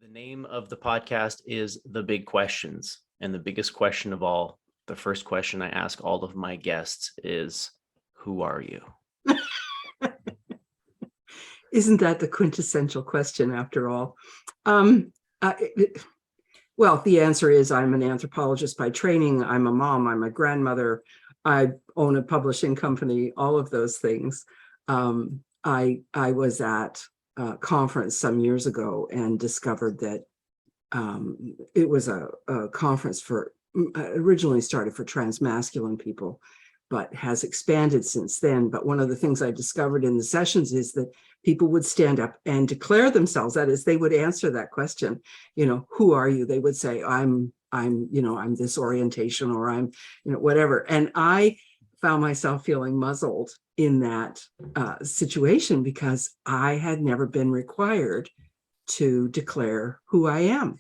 The name of the podcast is The Big Questions. And the biggest question of all, the first question I ask all of my guests is, who are you? Isn't that the quintessential question after all? Well, the answer is I'm an anthropologist by training. I'm a mom. I'm a grandmother. I own a publishing company, all of those things. I was at a conference some years ago and discovered that it was a conference for, originally started for transmasculine people, but has expanded since then. But one of the things I discovered in the sessions is that people would stand up and declare themselves. That is, they would answer that question, who are you? They would say, I'm this orientation, or I'm, whatever. And I found myself feeling muzzled in that situation because I had never been required to declare who I am.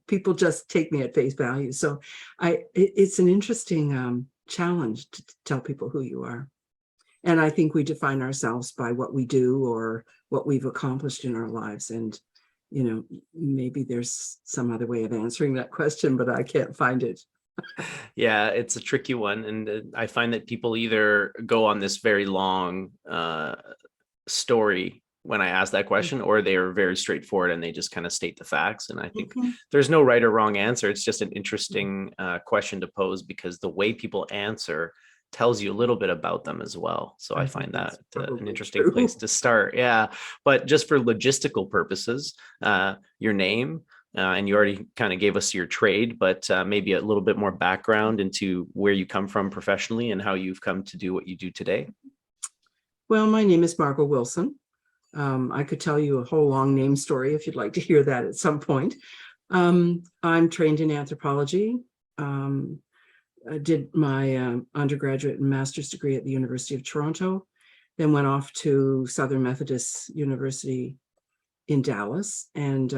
People just take me at face value. So it's an interesting challenge to tell people who you are. And I think we define ourselves by what we do or what we've accomplished in our lives. And, maybe there's some other way of answering that question, but I can't find it. Yeah, it's a tricky one. And I find that people either go on this very long story when I ask that question, or they are very straightforward and they just kind of state the facts. And I think there's no right or wrong answer. It's just an interesting question to pose because the way people answer tells you a little bit about them as well. So I find that an interesting place to start. Yeah. But just for logistical purposes, your name, and you already kind of gave us your trade, but maybe a little bit more background into where you come from professionally and how you've come to do what you do today. Well, my name is Margot Wilson. I could tell you a whole long name story if you'd like to hear that at some point. I'm trained in anthropology. I did my undergraduate and master's degree at the University of Toronto, then went off to Southern Methodist University in Dallas and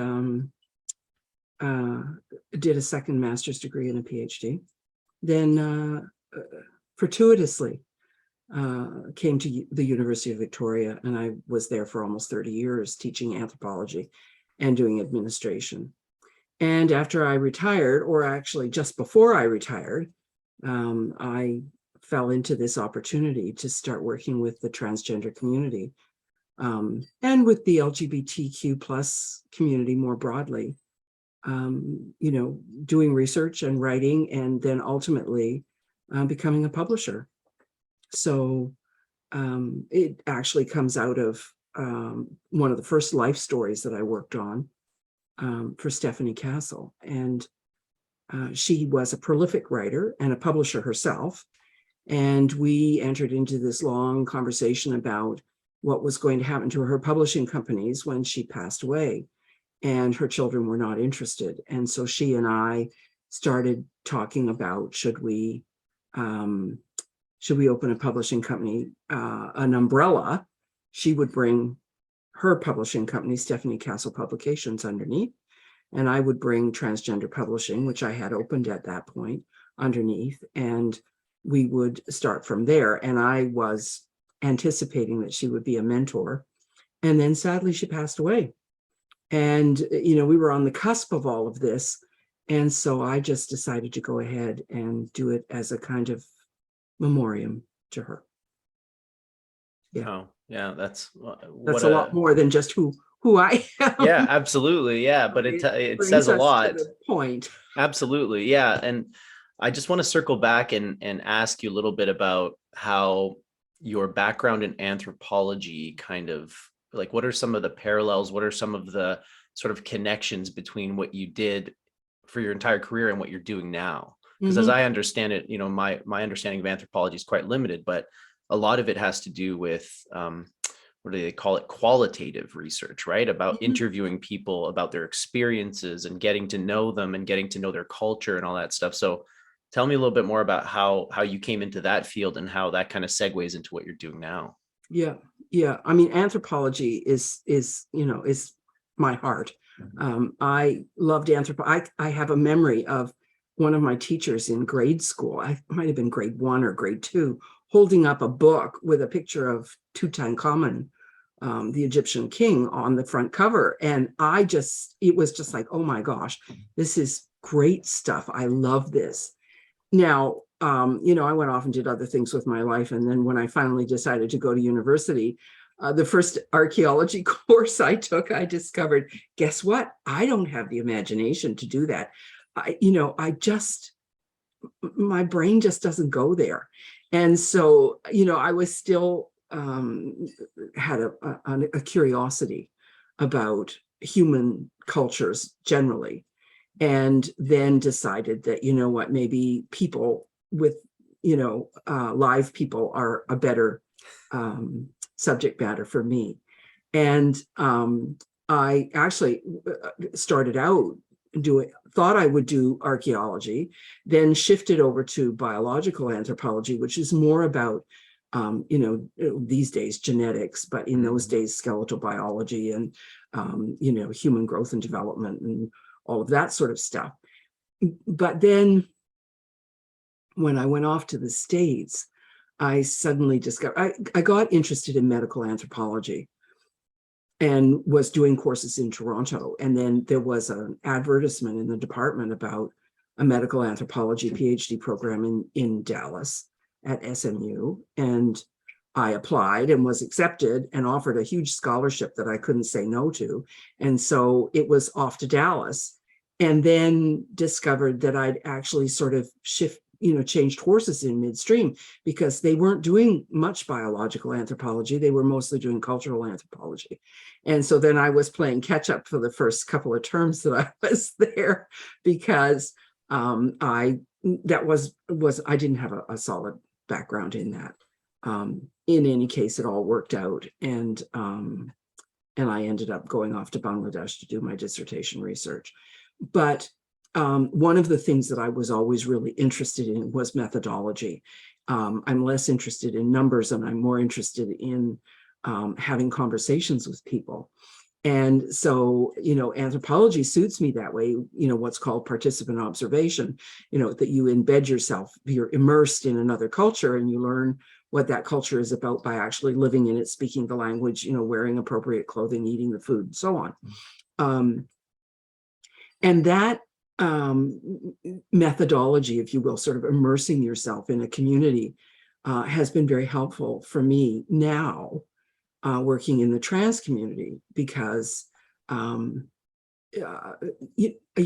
did a second master's degree and a PhD. Then fortuitously came to the University of Victoria, and I was there for almost 30 years teaching anthropology and doing administration. And after I retired, or actually just before I retired, I fell into this opportunity to start working with the transgender community and with the LGBTQ plus community more broadly, doing research and writing, and then ultimately becoming a publisher. So it actually comes out of one of the first life stories that I worked on for Stephanie Castle. And she was a prolific writer and a publisher herself. And we entered into this long conversation about what was going to happen to her publishing companies when she passed away. And her children were not interested. And so she and I started talking about, should we open a publishing company, an umbrella? She would bring her publishing company, Stephanie Castle Publications, underneath. And I would bring Transgender Publishing, which I had opened at that point, underneath. And we would start from there. And I was anticipating that she would be a mentor. And then sadly, she passed away. And, we were on the cusp of all of this. And so I just decided to go ahead and do it as a kind of memoriam to her. Yeah. Oh, yeah. That's a lot more than just who I am. Yeah, absolutely. Yeah. But it says a lot. Point. Absolutely. Yeah. And I just want to circle back and ask you a little bit about how your background in anthropology kind of, like, what are some of the parallels? What are some of the sort of connections between what you did for your entire career and what you're doing now? Because as I understand it, my understanding of anthropology is quite limited, but a lot of it has to do with, what do they call it? Qualitative research, right? About interviewing people about their experiences and getting to know them and getting to know their culture and all that stuff. So tell me a little bit more about how you came into that field and how that kind of segues into what you're doing now. Yeah. I mean, anthropology is my heart. I loved anthropology. I have a memory of one of my teachers in grade school. I might have been grade 1 or grade 2, holding up a book with a picture of Tutankhamun the Egyptian king on the front cover. And it was just like, oh my gosh, this is great stuff. I love this. Now, I went off and did other things with my life. And then when I finally decided to go to university, the first archaeology course I took, I discovered, guess what? I don't have the imagination to do that. My brain just doesn't go there. And so, I was still had a curiosity about human cultures generally. And then decided that, maybe people with, live people are a better subject matter for me. And I actually started out thought I would do archaeology, then shifted over to biological anthropology, which is more about, these days genetics, but in those days skeletal biology and, human growth and development and all of that sort of stuff. But then when I went off to the States, I suddenly discovered, I got interested in medical anthropology and was doing courses in Toronto. And then there was an advertisement in the department about a medical anthropology PhD program in Dallas at SMU. And I applied and was accepted and offered a huge scholarship that I couldn't say no to. And so it was off to Dallas, and then discovered that I'd actually sort of changed horses in midstream, because they weren't doing much biological anthropology. They were mostly doing cultural anthropology. And so then I was playing catch up for the first couple of terms that I was there, because I didn't have a solid background in that. In any case, it all worked out. And I ended up going off to Bangladesh to do my dissertation research. But one of the things that I was always really interested in was methodology. I'm less interested in numbers, and I'm more interested in having conversations with people. And so, anthropology suits me that way, what's called participant observation, that you embed yourself, you're immersed in another culture, and you learn what that culture is about by actually living in it, speaking the language, wearing appropriate clothing, eating the food, and so on. And that methodology, if you will, sort of immersing yourself in a community, has been very helpful for me now, working in the trans community, because you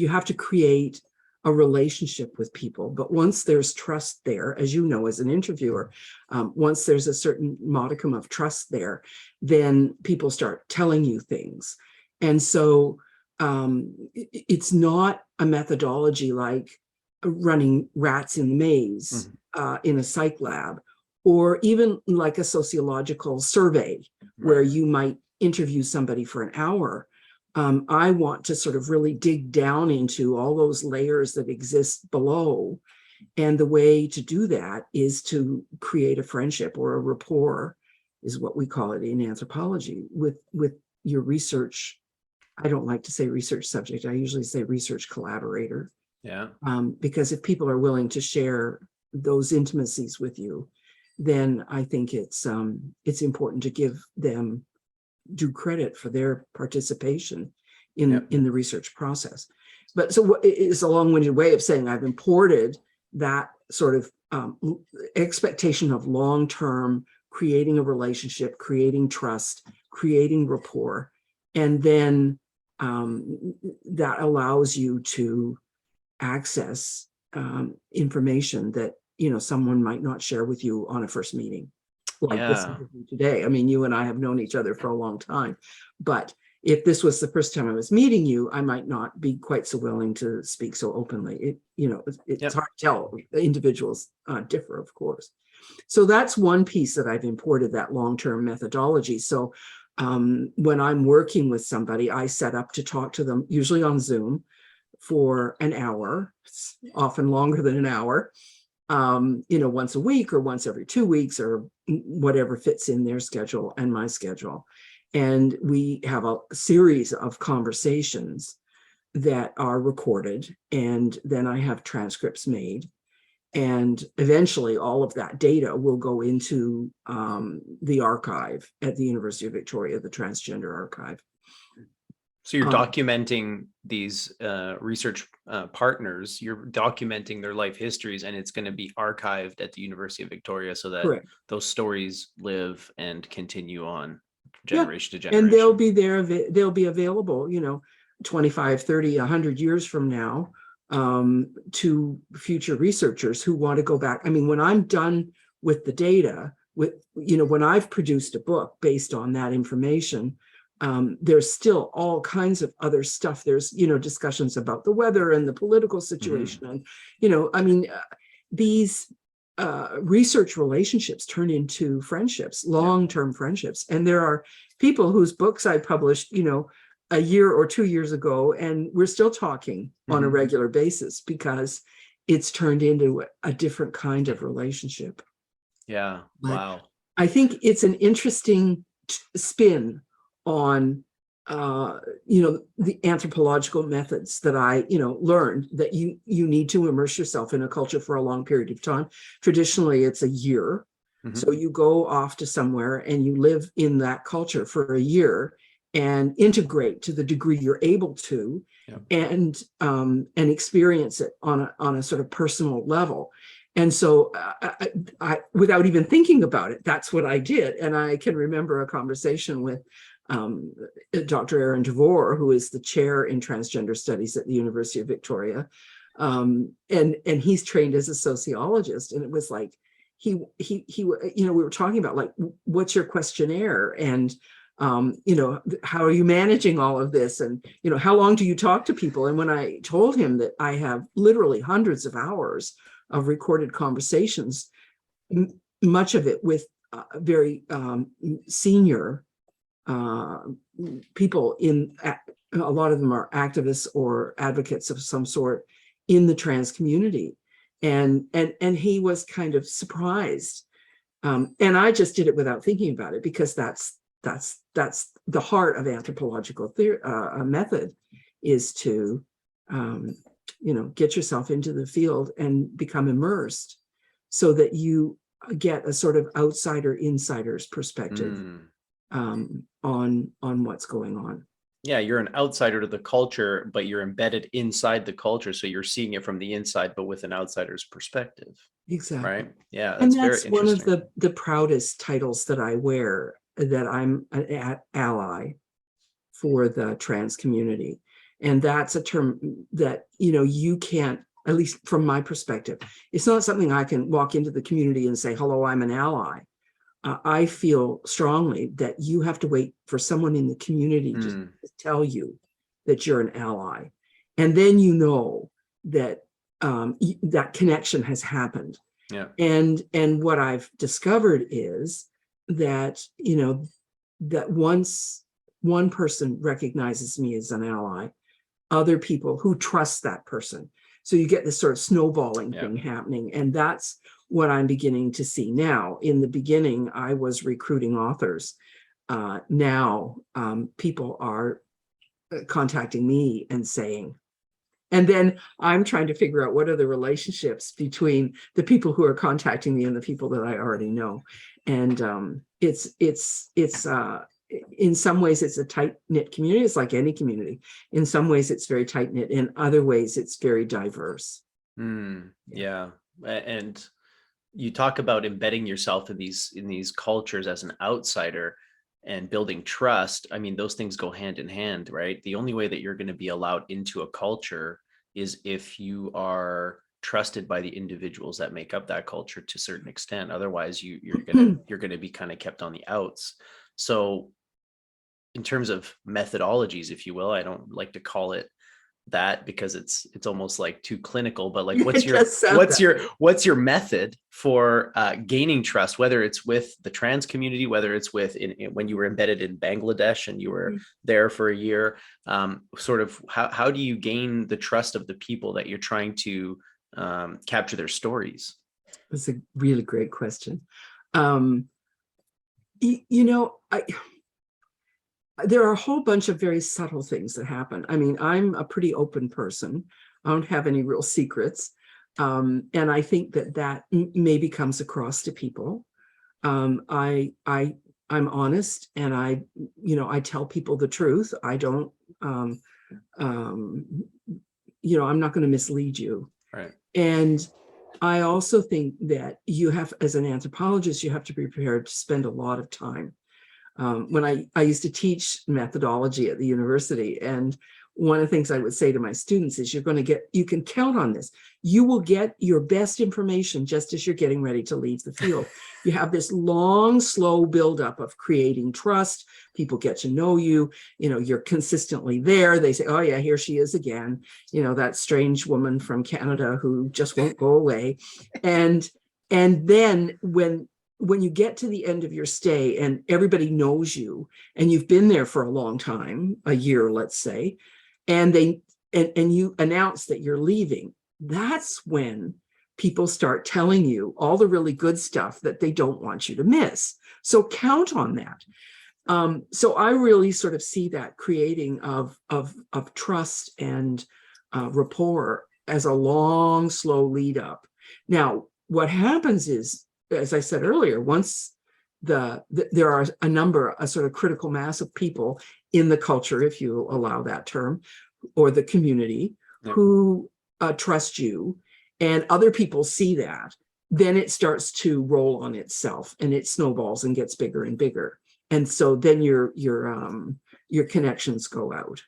have to create a relationship with people. But once there's trust there, as you know, as an interviewer, once there's a certain modicum of trust there, then people start telling you things. And so it's not a methodology like running rats in the maze in a psych lab, or even like a sociological survey where you might interview somebody for an hour. I want to sort of really dig down into all those layers that exist below. And the way to do that is to create a friendship, or a rapport is what we call it in anthropology, with your research. I don't like to say research subject. I usually say research collaborator. Yeah. Because if people are willing to share those intimacies with you, then I think it's important to give them due credit for their participation in the research process. But so it's a long-winded way of saying I've imported that sort of expectation of long-term, creating a relationship, creating trust, creating rapport, and then that allows you to access information that someone might not share with you on a first meeting, like this interview today. I mean, you and I have known each other for a long time, but if this was the first time I was meeting you, I might not be quite so willing to speak so openly. It's hard to tell. Individuals differ, of course. So that's one piece that I've imported, that long-term methodology. So when I'm working with somebody, I set up to talk to them, usually on Zoom, for an hour, often longer than an hour, once a week or once every 2 weeks, or whatever fits in their schedule and my schedule. And we have a series of conversations that are recorded, and then I have transcripts made. And eventually all of that data will go into the archive at the University of Victoria, the Transgender Archive. So you're documenting these research partners, you're documenting their life histories, and it's going to be archived at the University of Victoria so that Correct. those stories live and continue on Yeah. generation to generation. And they'll be there, they'll be available, 25, 30, 100 years from now, to future researchers who want to go back. I mean, when I'm done with the data, when I've produced a book based on that information, there's still all kinds of other stuff. There's, discussions about the weather and the political situation. And, I mean, these research relationships turn into friendships, long-term friendships. And there are people whose books I published, a year or 2 years ago, and we're still talking on a regular basis because it's turned into a different kind of relationship. Yeah. Wow. I think it's an interesting spin on the anthropological methods that I learned, that you need to immerse yourself in a culture for a long period of time. Traditionally it's a year. So you go off to somewhere and you live in that culture for a year and integrate to the degree you're able to, and experience it on a sort of personal level. And so I, without even thinking about it, that's what I did. And I can remember a conversation with Dr. Aaron DeVore, who is the chair in transgender studies at the University of Victoria. And he's trained as a sociologist. And it was like, we were talking about, like, what's your questionnaire? And, how are you managing all of this? And, how long do you talk to people? And when I told him that I have literally hundreds of hours of recorded conversations, much of it with very senior people a lot of them are activists or advocates of some sort in the trans community. And he was kind of surprised. And I just did it without thinking about it, because that's the heart of anthropological method, is to, get yourself into the field and become immersed so that you get a sort of outsider insider's perspective on what's going on. Yeah, you're an outsider to the culture, but you're embedded inside the culture. So you're seeing it from the inside, but with an outsider's perspective. Exactly. Right. Yeah. And that's that's very one of interesting. the proudest titles that I wear, that I'm an ally for the trans community. And that's a term that, you can't, at least from my perspective, it's not something I can walk into the community and say, hello, I'm an ally. I feel strongly that you have to wait for someone in the community to tell you that you're an ally. And then that that connection has happened. Yeah. And what I've discovered is that, that once one person recognizes me as an ally, other people who trust that person. So you get this sort of snowballing thing happening. And that's what I'm beginning to see now. In the beginning, I was recruiting authors. Now people are contacting me and saying, and then I'm trying to figure out what are the relationships between the people who are contacting me and the people that I already know. And it's in some ways it's a tight-knit community. It's like any community. In some ways it's very tight-knit. In other ways it's very diverse. Yeah. And you talk about embedding yourself in these cultures as an outsider and building trust. I mean, those things go hand in hand, right? The only way that you're going to be allowed into a culture is if you are trusted by the individuals that make up that culture to a certain extent. Otherwise, you're gonna be kind of kept on the outs. So in terms of methodologies, if you will, I don't like to call it that because it's almost like too clinical, but like what's your method for gaining trust, whether it's with the trans community, whether it's with when you were embedded in Bangladesh and you were there for a year, sort of how do you gain the trust of the people that you're trying to capture their stories? That's a really great question. There are a whole bunch of very subtle things that happen. I mean, I'm a pretty open person. I don't have any real secrets. And I think that maybe comes across to people. I'm honest, and I tell people the truth. I don't, I'm not going to mislead you. Right. And I also think that you have, as an anthropologist, you have to be prepared to spend a lot of time. When I used to teach methodology at the university, and one of the things I would say to my students is, you can count on this. You will get your best information just as you're getting ready to leave the field. You have this long, slow buildup of creating trust. People get to know you. You're consistently there. They say, oh yeah, here she is again. That strange woman from Canada who just won't go away. And then when you get to the end of your stay and everybody knows you and you've been there for a long time, a year, let's say, and you announce that you're leaving, that's when people start telling you all the really good stuff that they don't want you to miss. So count on that. So I really sort of see that creating of trust and rapport as a long, slow lead up. Now, what happens is, as I said earlier, once there are a sort of critical mass of people in the culture, if you allow that term, or the community, who trust you, and other people see that, then it starts to roll on itself, and it snowballs and gets bigger and bigger. And so then your connections go out.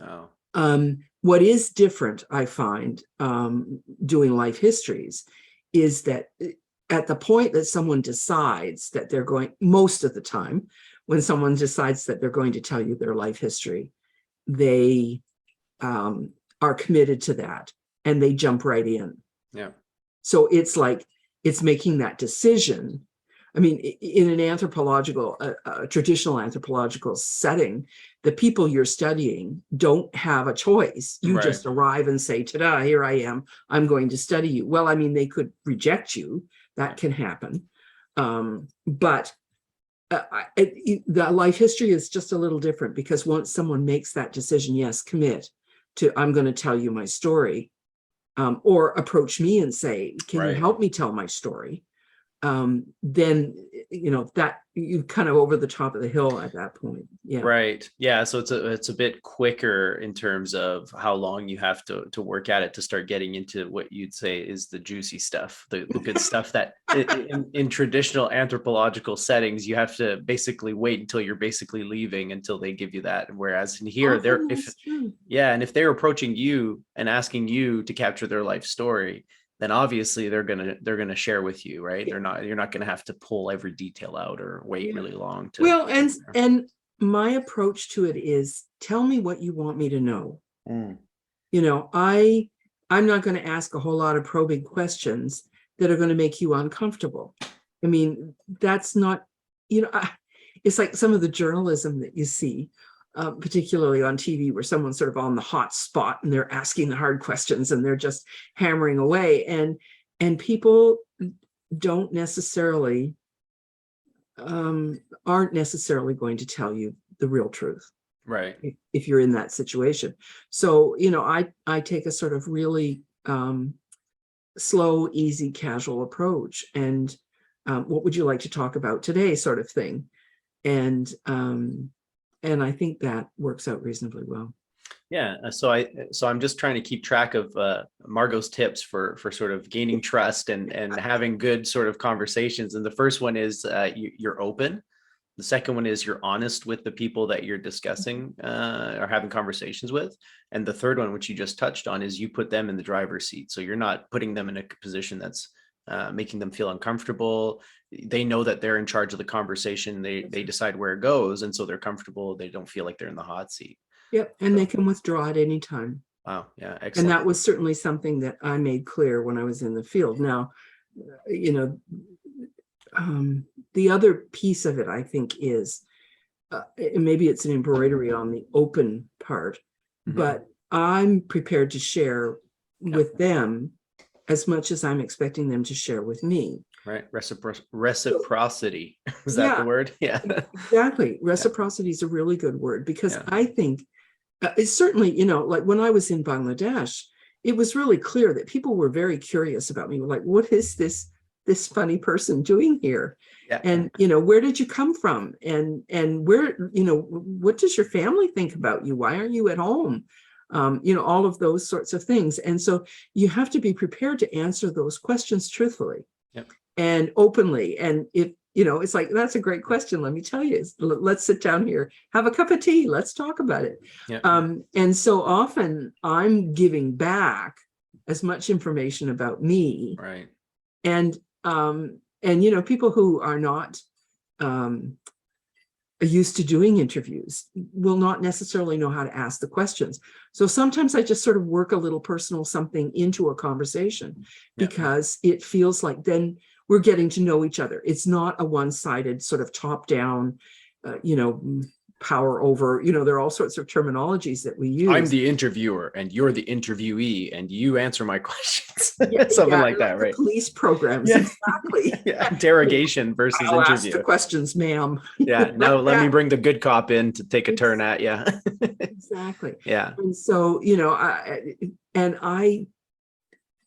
Oh. What is different, I find, doing life histories, is that at the point that someone decides that they're going, most of the time, when someone decides that they're going to tell you their life history, they are committed to that and they jump right in. Yeah. So it's like, it's making that decision. I mean, in an anthropological, a traditional anthropological setting, the people you're studying don't have a choice. You Right. just arrive and say, ta-da, here I am, I'm going to study you. Well, I mean, they could reject you. That can happen. But the life history is just a little different, because once someone makes that decision, yes, commit to, I'm going to tell you my story, or approach me and say, can you help me tell my story? Then, that you kind of over the top of the hill at that point. Yeah. Right. Yeah. So it's a bit quicker in terms of how long you have to work at it to start getting into what you'd say is the juicy stuff, the good stuff that in traditional anthropological settings, you have to basically wait until you're basically leaving until they give you that. Whereas in here, and if they're approaching you and asking you to capture their life story, then obviously they're gonna share with you, right? You're not gonna have to pull every detail out or wait really long to. Well, and my approach to it is, tell me what you want me to know. I'm not going to ask a whole lot of probing questions that are going to make you uncomfortable. I mean, that's not, it's like some of the journalism that you see, particularly on TV, where someone's sort of on the hot spot and they're asking the hard questions and they're just hammering away, and people don't necessarily aren't necessarily going to tell you the real truth, right? If you're in that situation. So I take a sort of really slow, easy, casual approach, and what would you like to talk about today, sort of thing. And I think that works out reasonably well. Yeah. So I'm just trying to keep track of Margot's tips for sort of gaining trust and having good sort of conversations. And the first one is you're open. The second one is you're honest with the people that you're discussing or having conversations with. And the third one, which you just touched on, is you put them in the driver's seat. So you're not putting them in a position that's making them feel uncomfortable. They know that they're in charge of the conversation. They decide where it goes. And so they're comfortable. They don't feel like they're in the hot seat. Yep. And they can withdraw at any time. Wow. Yeah. Excellent. And that was certainly something that I made clear when I was in the field. Now, the other piece of it, I think, is maybe it's an embroidery on the open part, but I'm prepared to share with them as much as I'm expecting them to share with me. Right. Reciprocity. Is that the word? Yeah. Exactly. Reciprocity is a really good word, because I think it's certainly, like when I was in Bangladesh, it was really clear that people were very curious about me. Like, what is this funny person doing here? Yeah. And, where did you come from? And where, what does your family think about you? Why aren't you at home? All of those sorts of things. And so you have to be prepared to answer those questions truthfully. Yep. And openly. And if, it's like, that's a great question. Let me tell you, let's sit down here, have a cup of tea. Let's talk about it. Yep. And so often I'm giving back as much information about me. Right. And people who are not used to doing interviews will not necessarily know how to ask the questions. So sometimes I just sort of work a little personal something into a conversation, because it feels like then we're getting to know each other. It's not a one-sided sort of top-down, power over, there are all sorts of terminologies that we use. I'm the interviewer and you're the interviewee and you answer my questions. Something like that, right? Police programs, exactly. Interrogation versus I'll interview. ask the questions, ma'am. Now let me bring the good cop in to take a turn at you. Exactly. Yeah. And so,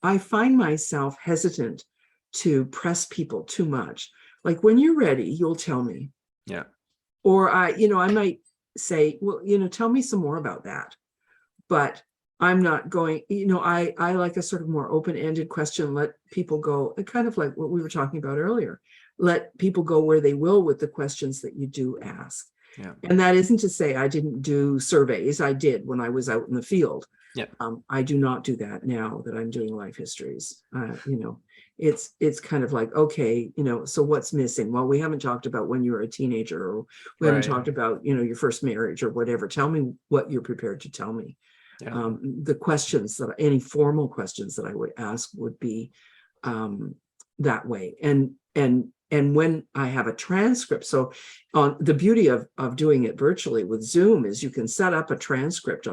I find myself hesitant to press people too much. Like, when you're ready, you'll tell me. Yeah. Or I might say, well, tell me some more about that. But I'm not going, I like a sort of more open-ended question, let people go, kind of like what we were talking about earlier. Let people go where they will with the questions that you do ask. Yeah. And that isn't to say I didn't do surveys. I did when I was out in the field. Yeah. I do not do that now that I'm doing life histories. It's kind of like, okay, so what's missing? Well, we haven't talked about when you were a teenager, or we haven't talked about, your first marriage or whatever. Tell me what you're prepared to tell me. Yeah. The questions any formal questions that I would ask would be that way. And when I have a transcript, so on the beauty of doing it virtually with Zoom is you can set up a transcript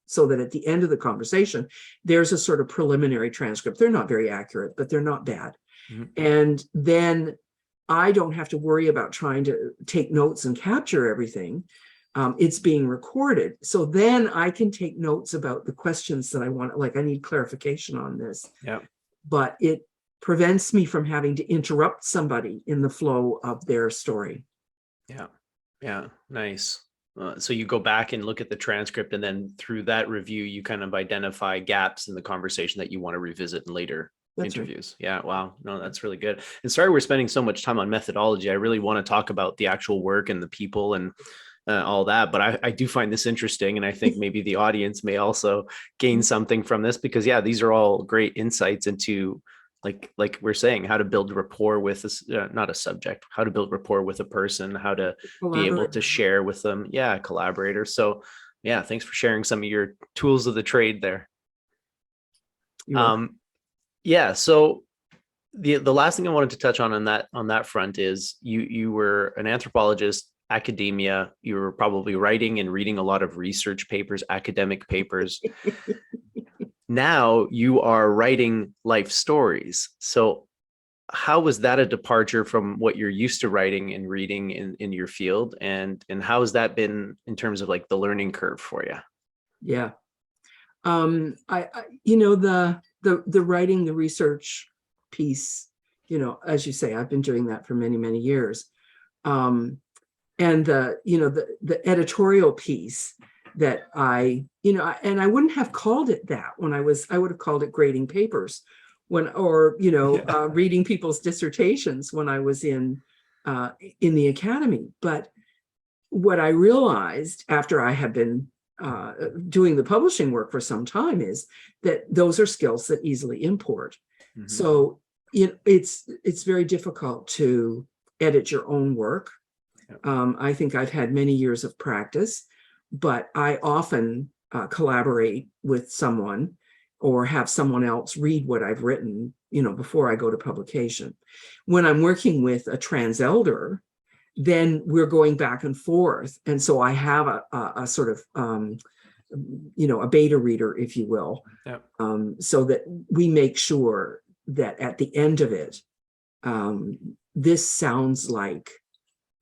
so that at the end of the conversation, there's a sort of preliminary transcript. They're not very accurate, but they're not bad. Mm-hmm. And then I don't have to worry about trying to take notes and capture everything. It's being recorded. So then I can take notes about the questions that I want, like I need clarification on this. Yeah. But it prevents me from having to interrupt somebody in the flow of their story. Yeah. Yeah. Nice. So you go back and look at the transcript, and then through that review, you kind of identify gaps in the conversation that you want to revisit in later interviews. Right. Yeah. Wow. No, that's really good. And sorry, we're spending so much time on methodology. I really want to talk about the actual work and the people and all that, but I do find this interesting. And I think maybe the audience may also gain something from this, because these are all great insights into like we're saying, how to build rapport with this, not a subject, how to build rapport with a person, how to be able to share with them. Yeah. Collaborators. So yeah, thanks for sharing some of your tools of the trade there. Yeah. So the last thing I wanted to touch on that front is you were an anthropologist, academia. You were probably writing and reading a lot of research papers, academic papers. Now you are writing life stories. So how was that a departure from what you're used to writing and reading in your field? And how has that been in terms of like the learning curve for you? Yeah. The writing, the research piece, as you say, I've been doing that for many, many years. And the editorial piece that I wouldn't have called it that when I would have called it grading papers reading people's dissertations when I was in the academy. But what I realized after I had been doing the publishing work for some time is that those are skills that easily import. Mm-hmm. So it's very difficult to edit your own work. I think I've had many years of practice, but I often collaborate with someone or have someone else read what I've written, before I go to publication. When I'm working with a trans elder, then we're going back and forth. And so I have a sort of, a beta reader, if you will, so that we make sure that at the end of it, this sounds like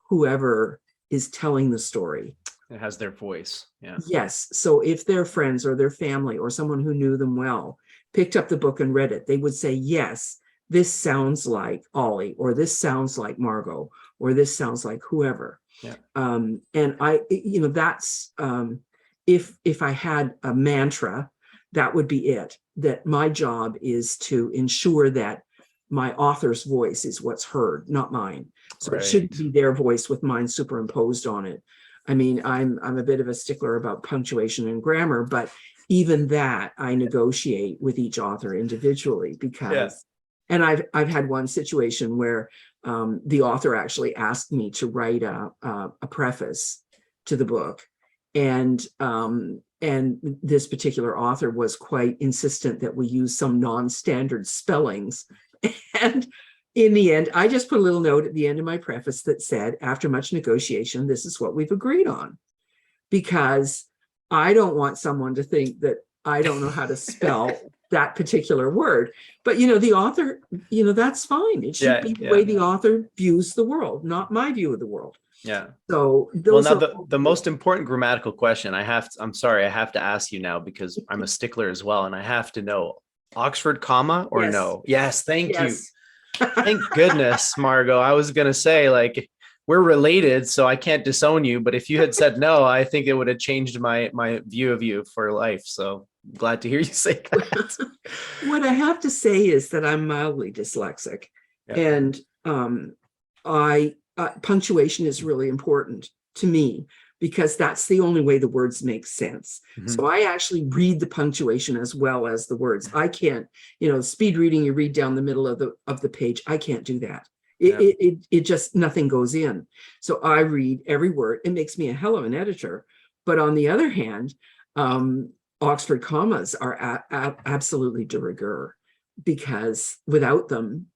whoever is telling the story. It has their voice. Yeah. Yes. So if their friends or their family or someone who knew them well picked up the book and read it, they would say, yes, this sounds like Ollie, or this sounds like Margot, or this sounds like whoever. Yeah. And that's if I had a mantra, that would be it, that my job is to ensure that my author's voice is what's heard, not mine. So it shouldn't be their voice with mine superimposed on it. I mean, I'm a bit of a stickler about punctuation and grammar, but even that I negotiate with each author individually, because, and I've had one situation where the author actually asked me to write a preface to the book, and this particular author was quite insistent that we use some non-standard spellings. And in the end, I just put a little note at the end of my preface that said, after much negotiation, this is what we've agreed on, because I don't want someone to think that I don't know how to spell that particular word. But, the author, that's fine. It should be the way the author views the world, not my view of the world. Yeah. So those now the most important grammatical question I'm sorry, I have to ask you now, because I'm a stickler as well, and I have to know, Oxford comma or no? Yes. Thank you. Thank goodness, Margot. I was going to say, like, we're related, so I can't disown you. But if you had said no, I think it would have changed my view of you for life. So glad to hear you say that. What I have to say is that I'm mildly dyslexic, and punctuation is really important to me, because that's the only way the words make sense. So I actually read the punctuation as well as the words. I can't, speed reading, you read down the middle of the page. I can't do that. It just, nothing goes in. So I read every word. It makes me a hell of an editor. But on the other hand, Oxford commas are absolutely de rigueur, because without them,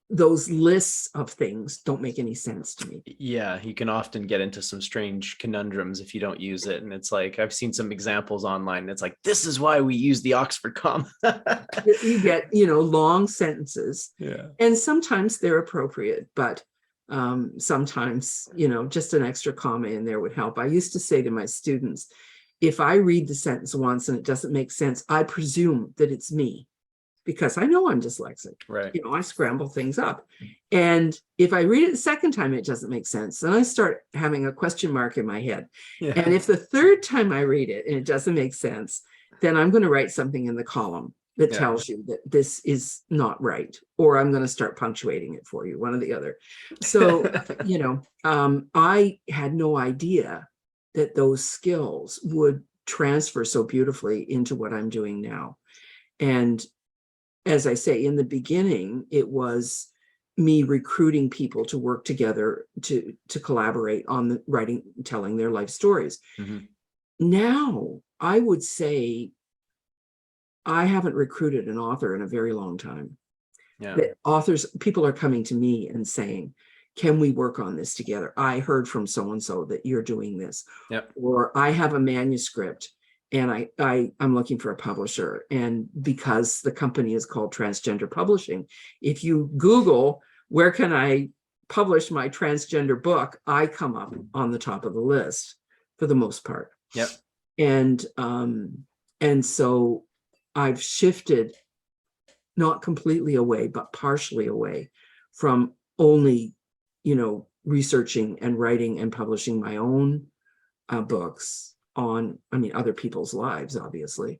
those lists of things don't make any sense to me. Yeah, you can often get into some strange conundrums if you don't use it. And it's like, I've seen some examples online, and it's like, this is why we use the Oxford comma. You get, long sentences. Yeah. And sometimes they're appropriate, but sometimes, just an extra comma in there would help. I used to say to my students, if I read the sentence once and it doesn't make sense, I presume that it's me, because I know I'm dyslexic. Right. I scramble things up. And if I read it the second time, it doesn't make sense, then I start having a question mark in my head. Yeah. And if the third time I read it and it doesn't make sense, then I'm going to write something in the column that tells you that this is not right, or I'm going to start punctuating it for you, one or the other. So, I had no idea that those skills would transfer so beautifully into what I'm doing now. And as I say, in the beginning, it was me recruiting people to work together to collaborate on the writing, telling their life stories. Now, I would say I haven't recruited an author in a very long time. People are coming to me and saying, can we work on this together? I heard from so-and-so that you're doing this. Or I have a manuscript and I'm looking for a publisher. And because the company is called Transgender Publishing, if you Google, where can I publish my transgender book, I come up on the top of the list for the most part. And so I've shifted, not completely away, but partially away from only, researching and writing and publishing my own books on, other people's lives, obviously,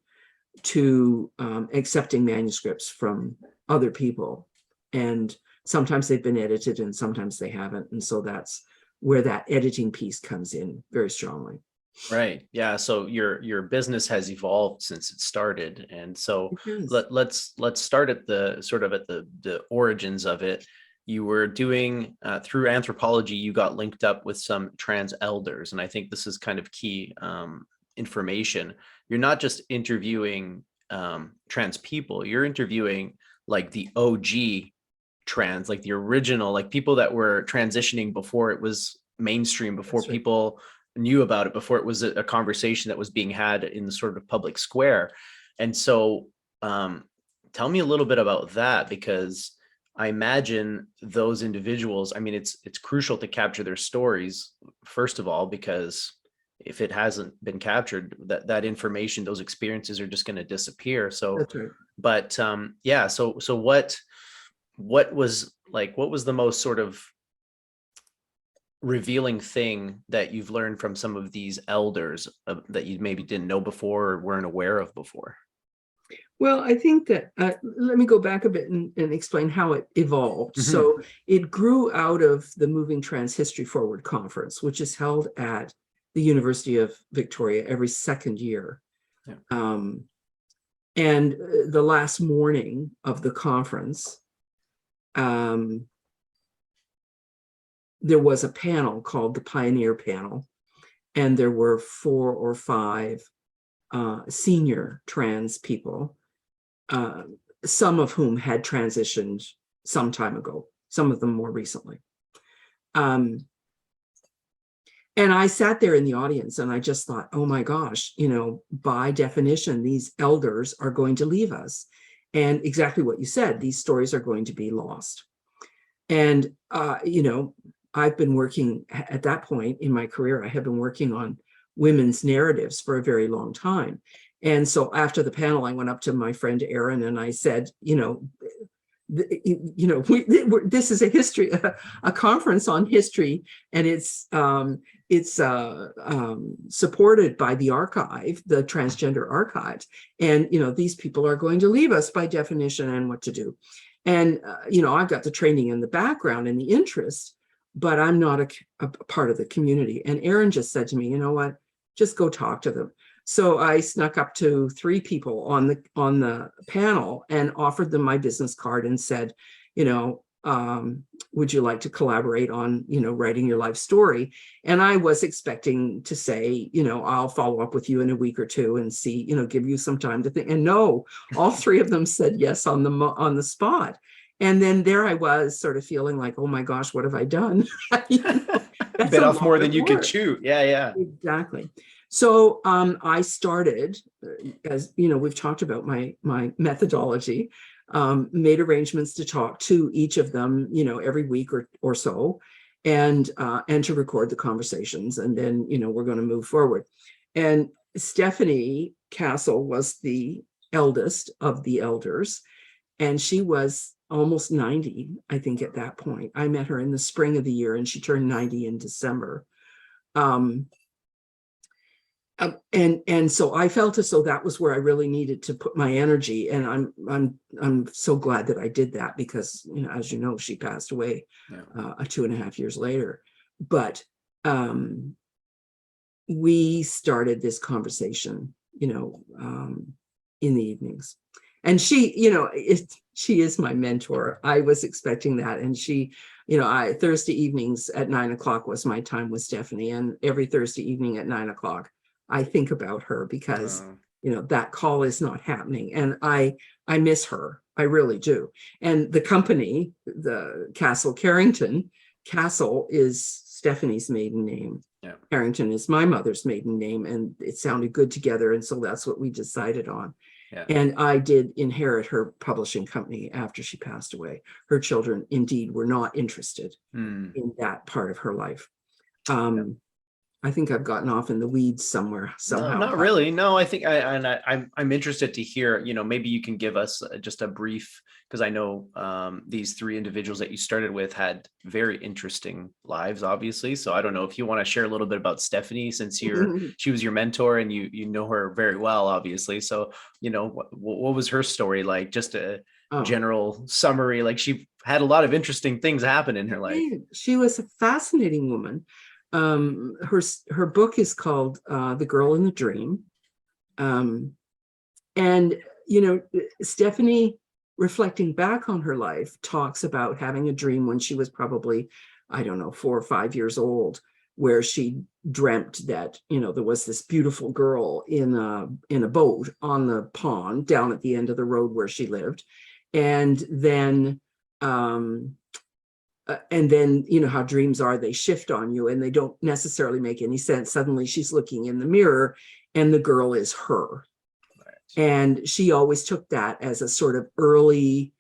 to accepting manuscripts from other people. And sometimes they've been edited and sometimes they haven't. And so that's where that editing piece comes in very strongly. Right. Yeah. So your business has evolved since it started. And so let's start at the origins of it. You were doing through Anthropology, you got linked up with some trans elders. And I think this is kind of key information. You're not just interviewing trans people, you're interviewing like the OG trans, like the original, like people that were transitioning before it was mainstream, before people knew about it, before it was a conversation that was being had in the sort of public square. And so tell me a little bit about that, because I imagine those individuals, it's crucial to capture their stories, first of all, because if it hasn't been captured, that information, those experiences are just going to disappear. So, That's right. but yeah, so what was like, what was the most sort of revealing thing that you've learned from some of these elders that you maybe didn't know before or weren't aware of before? Well, I think that, let me go back a bit and explain how it evolved. Mm-hmm. So it grew out of the Moving Trans History Forward Conference, which is held at the University of Victoria every second year. Yeah. And the last morning of the conference, there was a panel called the Pioneer Panel, and there were 4 or 5 senior trans people, some of whom had transitioned some time ago, some of them more recently. And I sat there in the audience and I just thought, oh my gosh, you know, by definition, these elders are going to leave us. And exactly what you said, these stories are going to be lost. And, you know, I've been working at that point in my career, I have been working on women's narratives for a very long time. And so after the panel, I went up to my friend Erin and I said, you know, this is a conference on history, and it's supported by the archive, the Transgender Archives, and you know, these people are going to leave us by definition, and what to do. And you know, I've got the training and the background and the interest, but I'm not a part of the community. And Erin just said to me, you know what, just go talk to them. So I snuck up to 3 people on the panel and offered them my business card and said, you know, would you like to collaborate on, you know, writing your life story? And I was expecting to say, you know, I'll follow up with you in a week or 2 and see, you know, give you some time to think. And no, all 3 of them said yes on the spot. And then there I was, sort of feeling like, oh my gosh, what have I done? You know, bit off more than you could chew. Yeah. Exactly. So I started, as you know, we've talked about my methodology, made arrangements to talk to each of them, you know, every week or so, and to record the conversations. And then, you know, we're going to move forward. And Stephanie Castle was the eldest of the elders, and she was almost 90, I think, at that point. I met her in the spring of the year, and she turned 90 in December. And so I felt as though that was where I really needed to put my energy, and I'm so glad that I did that, because, you know, as you know, she passed away 2.5 years later. But we started this conversation, you know, in the evenings, and she, you know, she is my mentor. I was expecting that, and she, you know, Thursday evenings at 9 o'clock was my time with Stephanie, and every Thursday evening at 9 o'clock. I think about her, because, you know, that call is not happening. And I miss her. I really do. And the company, the Castle Carrington, Castle is Stephanie's maiden name. Yeah. Carrington is my mother's maiden name. And it sounded good together. And so that's what we decided on. Yeah. And I did inherit her publishing company after she passed away. Her children indeed were not interested in that part of her life. I think I've gotten off in the weeds somewhere, somehow. No, not really. No, I think I'm interested to hear, you know, maybe you can give us just a brief, because I know these 3 individuals that you started with had very interesting lives, obviously. So I don't know if you want to share a little bit about Stephanie, since she was your mentor and you know her very well, obviously. So, you know, what was her story like? Just a general summary. Like, she had a lot of interesting things happen in her life. She was a fascinating woman. Her book is called The Girl in the Dream. And, you know, Stephanie, reflecting back on her life, talks about having a dream when she was probably, I don't know, 4 or 5 years old, where she dreamt that, you know, there was this beautiful girl in a boat on the pond down at the end of the road where she lived. And then, you know how dreams are, they shift on you and they don't necessarily make any sense. Suddenly she's looking in the mirror and the girl is her. Right. And she always took that as a sort of early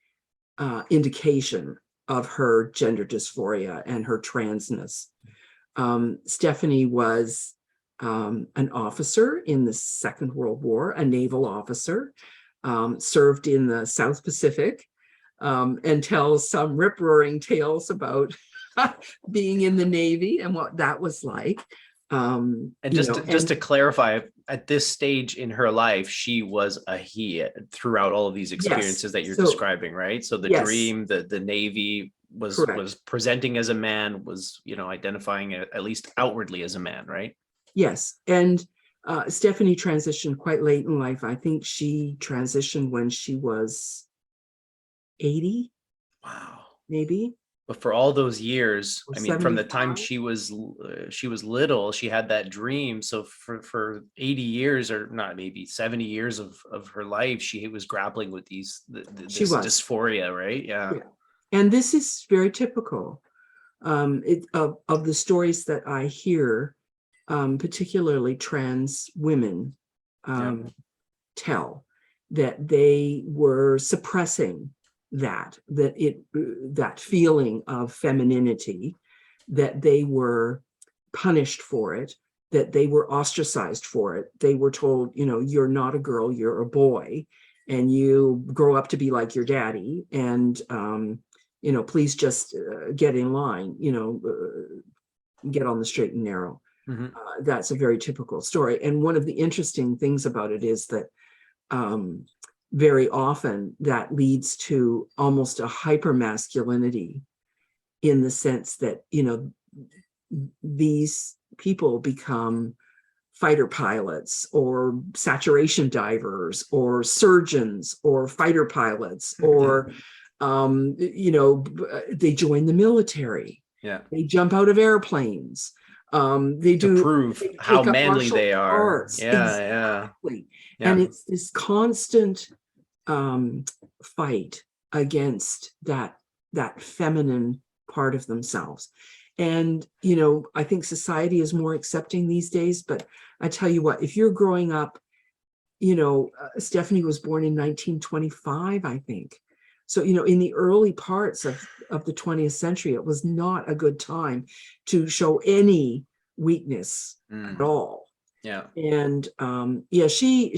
indication of her gender dysphoria and her transness. Stephanie was an officer in the Second World War, a naval officer, served in the South Pacific, and tells some rip-roaring tales about being in the Navy and what that was like. And just to clarify, at this stage in her life, she was a he throughout all of these experiences that you're describing, right? So the dream, the Navy was presenting as a man, was, you know, identifying at least outwardly as a man, right? Yes. And Stephanie transitioned quite late in life. I think she transitioned when she was 80. Wow. Maybe. But for all those years, I mean, from the time 75. she was little, she had that dream. So for 80 years, or not, maybe 70 years of her life, she was grappling with this dysphoria, right? Yeah. And this is very typical of the stories that I hear, particularly trans women tell, that they were suppressing that feeling of femininity, that they were punished for it, that they were ostracized for it. They were told, you know, you're not a girl, you're a boy, and you grow up to be like your daddy, and you know, please just get in line, you know, get on the straight and narrow. That's a very typical story. And one of the interesting things about it is that very often that leads to almost a hypermasculinity, in the sense that, you know, these people become fighter pilots or saturation divers or surgeons or fighter pilots, or you know, they join the military. They jump out of airplanes. They prove how manly they are. Arts. Exactly. And it's this constant fight against that feminine part of themselves. And, you know, I think society is more accepting these days, but I tell you what, if you're growing up, you know, Stephanie was born in 1925, I think. So, you know, in the early parts of the 20th century, it was not a good time to show any weakness at all. And yeah, she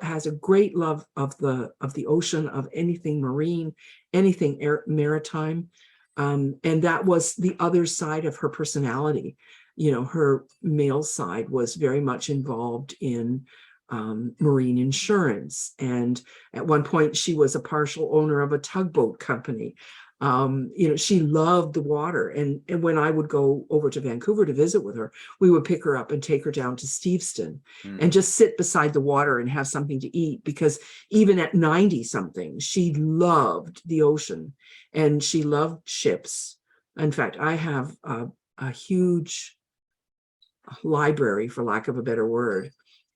has a great love of the ocean, of anything marine, anything maritime. And that was the other side of her personality. You know, her male side was very much involved in marine insurance. And at one point she was a partial owner of a tugboat company. You know, she loved the water. And when I would go over to Vancouver to visit with her, we would pick her up and take her down to Steveston and just sit beside the water and have something to eat, because even at 90 something, she loved the ocean and she loved ships. In fact, I have a huge library, for lack of a better word,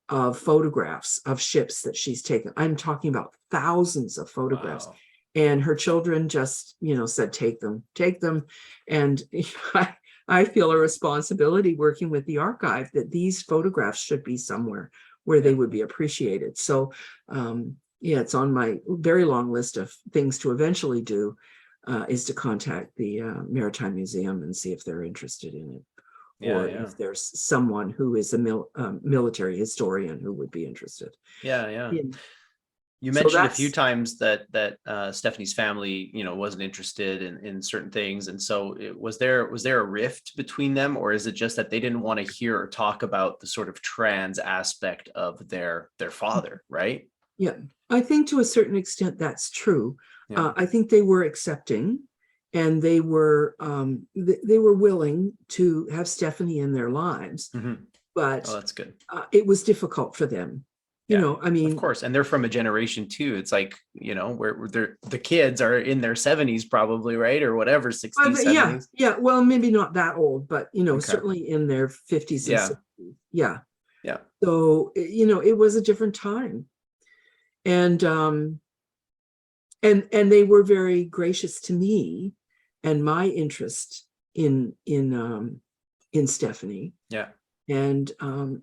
of photographs of ships that she's taken. I'm talking about thousands of photographs. Wow. And her children just, you know, said, take them. And I feel a responsibility working with the archive that these photographs should be somewhere where they would be appreciated. So yeah, it's on my very long list of things to eventually do, is to contact the Maritime Museum and see if they're interested in it. Or if there's someone who is a military historian who would be interested. You mentioned a few times that Stephanie's family, you know, wasn't interested in certain things, and so was there a rift between them, or is it just that they didn't want to hear or talk about the sort of trans aspect of their father, right? Yeah, I think to a certain extent that's true. I think they were accepting, and they were willing to have Stephanie in their lives, but that's good. It was difficult for them. You know, I mean, of course, and they're from a generation too. It's like, you know, where the kids are in their 70s probably, right, or whatever, 60s, 70s. Yeah. Well, maybe not that old, but you know, certainly in their 50s and 60s. Yeah. So you know, it was a different time, and they were very gracious to me and my interest in Stephanie. And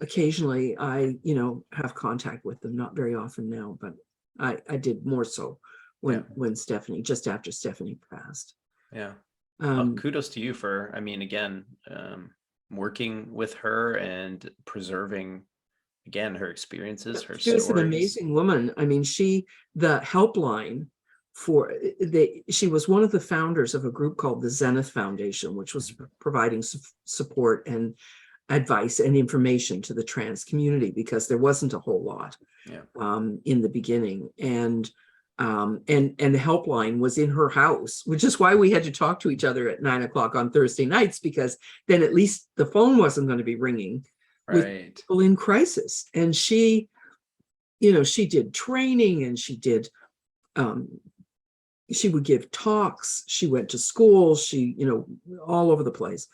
occasionally I, you know, have contact with them, not very often now, but I did more so when Stephanie, just after Stephanie passed. Well, kudos to you for, I mean, again, working with her and preserving, again, her experiences, her She was an stories? amazing woman. I mean, the helpline she was one of the founders of a group called the Zenith Foundation, which was providing support and advice and information to the trans community, because there wasn't a whole lot in the beginning. And the helpline was in her house, which is why we had to talk to each other at 9 o'clock on Thursday nights, because then at least the phone wasn't going to be ringing with people in crisis. And she did training, and she would give talks. She went to school. She, all over the place.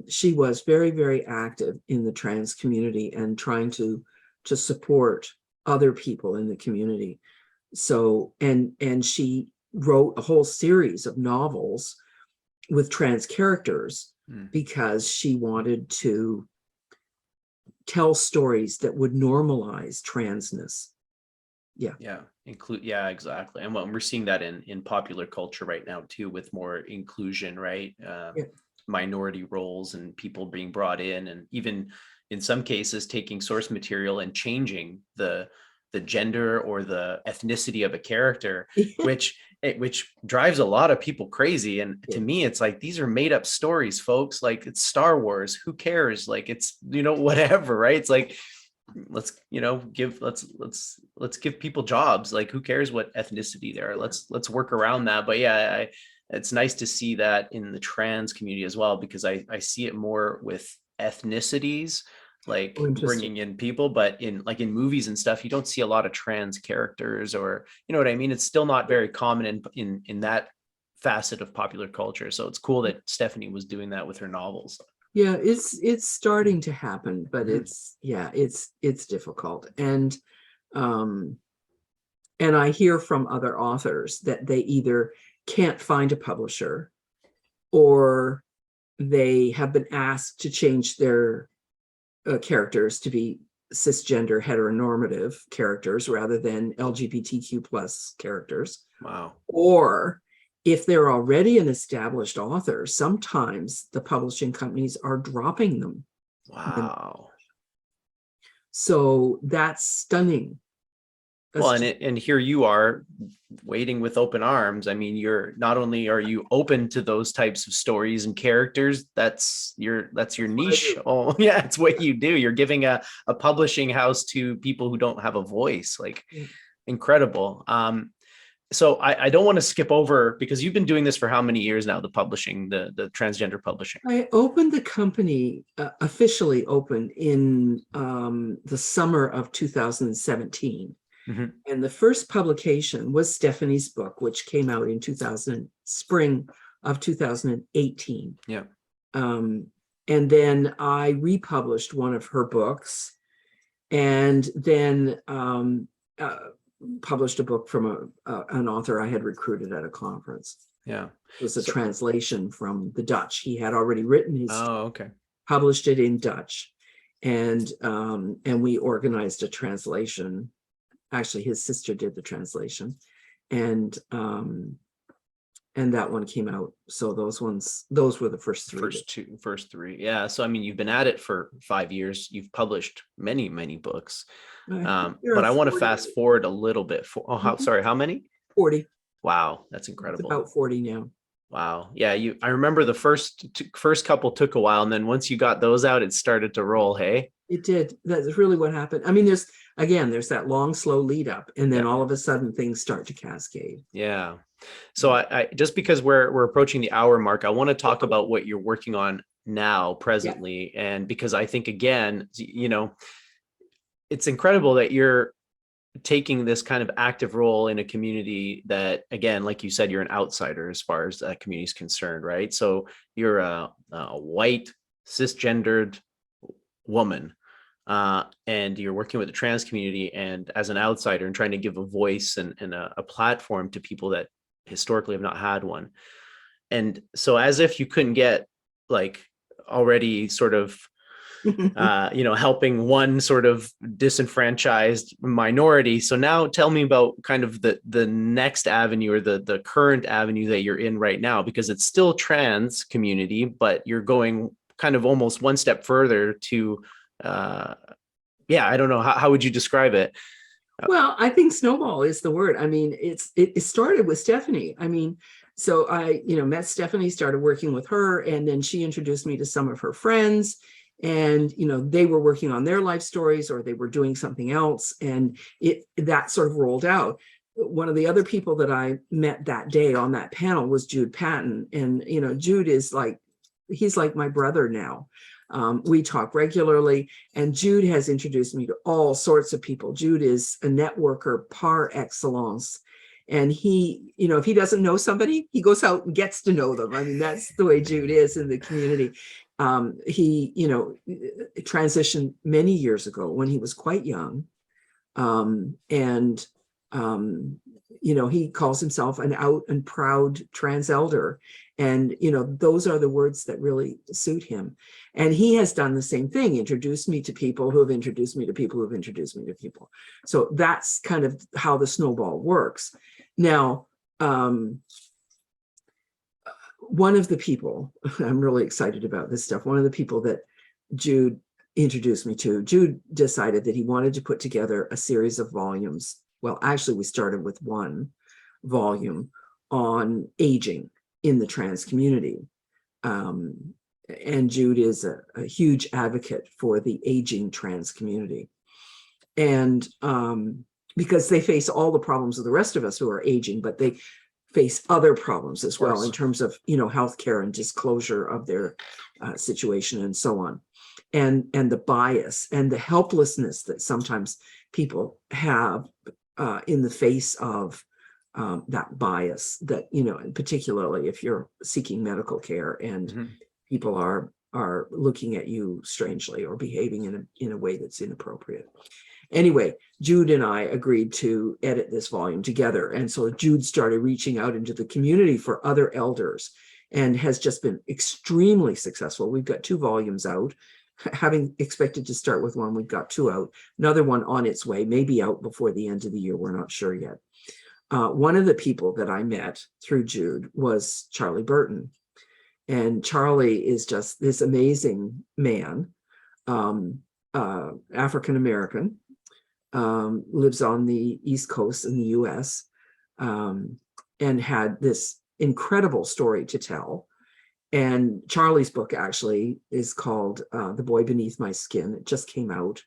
She was very, very active in the trans community and trying to support other people in the community. So, and she wrote a whole series of novels with trans characters because she wanted to tell stories that would normalize transness. Exactly. And we're seeing that in popular culture right now too, with more inclusion, right? Minority roles and people being brought in, and even in some cases taking source material and changing the gender or the ethnicity of a character, which drives a lot of people crazy. And to me, it's like, these are made up stories, folks. Like, it's Star Wars. Who cares? Like, it's, whatever, right? It's like, let's give people jobs. Like, who cares what ethnicity they are? Let's work around that. But yeah, it's nice to see that in the trans community as well, because I see it more with ethnicities, like bringing in people, but in movies and stuff, you don't see a lot of trans characters, or what I mean? It's still not very common in that facet of popular culture. So it's cool that Stephanie was doing that with her novels. Yeah, it's starting to happen, but it's difficult. And I hear from other authors that they either can't find a publisher, or they have been asked to change their characters to be cisgender heteronormative characters rather than LGBTQ plus characters. Wow. Or if they're already an established author, sometimes the publishing companies are dropping them. Wow. So that's stunning. And here you are waiting with open arms. I mean, you're not only are you open to those types of stories and characters, that's your niche. Oh yeah, it's what you do. You're giving a publishing house to people who don't have a voice. Like, incredible. So I don't want to skip over, because you've been doing this for how many years now, the publishing, the transgender publishing? I opened the company, officially opened in the summer of 2017. And the first publication was Stephanie's book, which came out in spring of 2018. Yeah. And then I republished one of her books, and then published a book from an author I had recruited at a conference. Yeah. It was a translation from the Dutch. He had already written his published it in Dutch. And we organized a translation. Actually, his sister did the translation, and that one came out. So those were the first three. Yeah. So I mean, you've been at it for 5 years. You've published many books. But I want to fast forward a little bit. How many? 40. Wow, that's incredible. It's about 40 now. Wow. Yeah. I remember the first couple took a while, and then once you got those out, it started to roll. Hey, it did. That's really what happened. I mean, there's that long, slow lead up, and then all of a sudden things start to cascade. Yeah. So I just because we're approaching the hour mark, I want to talk about what you're working on now, presently. And because I think, again, it's incredible that you're taking this kind of active role in a community that, again, like you said, you're an outsider as far as that community is concerned, right? So you're a white, cisgendered woman, and you're working with the trans community, and as an outsider, and trying to give a voice and a platform to people that historically have not had one. And so, as if you couldn't get already sort of helping one sort of disenfranchised minority. So now tell me about kind of the next avenue, or the current avenue that you're in right now, because it's still trans community, but you're going kind of almost one step further to, yeah, I don't know. How would you describe it? Well, I think snowball is the word. I mean, it started with Stephanie. I mean, so I, met Stephanie, started working with her, and then she introduced me to some of her friends. And, they were working on their life stories or they were doing something else. And that sort of rolled out. One of the other people that I met that day on that panel was Jude Patton. And, Jude is he's like my brother now. We talk regularly, and Jude has introduced me to all sorts of people. Jude is a networker par excellence. And he, if he doesn't know somebody, he goes out and gets to know them. I mean, that's the way Jude is in the community. He, transitioned many years ago when he was quite young. He calls himself an out and proud trans elder. And, those are the words that really suit him. And he has done the same thing, introduced me to people who have introduced me to people who have introduced me to people. So that's kind of how the snowball works. Now, one of the people, I'm really excited about this stuff. One of the people that Jude introduced me to, Jude decided that he wanted to put together a series of volumes. Well, actually, we started with one volume on aging in the trans community. And Jude is a huge advocate for the aging trans community. And because they face all the problems of the rest of us who are aging, but they face other problems as well in terms of, healthcare and disclosure of their situation and so on. And the bias and the helplessness that sometimes people have in the face of that bias that, particularly if you're seeking medical care and people are looking at you strangely or behaving in a way that's inappropriate. Anyway, Jude and I agreed to edit this volume together. And so Jude started reaching out into the community for other elders and has just been extremely successful. We've got 2 volumes out. Having expected to start with one, we've got 2 out. Another one on its way, maybe out before the end of the year. We're not sure yet. One of the people that I met through Jude was Charlie Burton. And Charlie is just this amazing man, African-American, lives on the East Coast in the US, and had this incredible story to tell. And Charlie's book actually is called The Boy Beneath My Skin. It just came out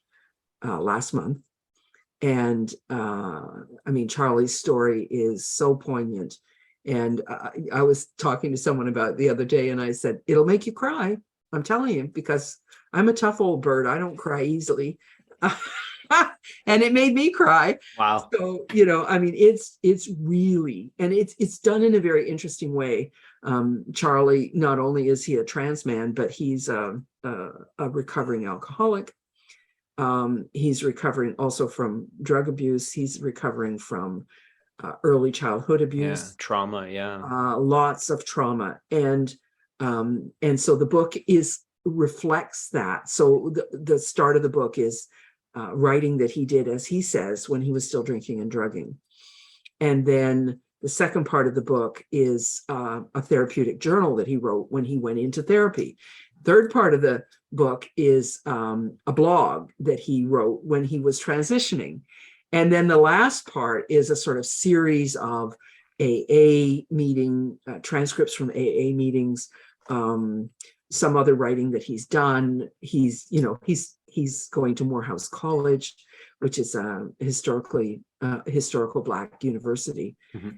last month. And Charlie's story is so poignant. And I was talking to someone about it the other day, and I said, it'll make you cry. I'm telling you, because I'm a tough old bird. I don't cry easily. And it made me cry. Wow. So, it's really, and it's done in a very interesting way. Charlie, not only is he a trans man, but he's a recovering alcoholic. He's recovering also from drug abuse. He's recovering from early childhood abuse, trauma, lots of trauma, and so the book reflects that. So the start of the book is writing that he did, as he says, when he was still drinking and drugging, and then the second part of the book is a therapeutic journal that he wrote when he went into therapy. Third part of the book is a blog that he wrote when he was transitioning. And then the last part is a sort of series of AA meeting, transcripts from AA meetings, some other writing that he's done. He's going to Morehouse College, which is a historical Black university.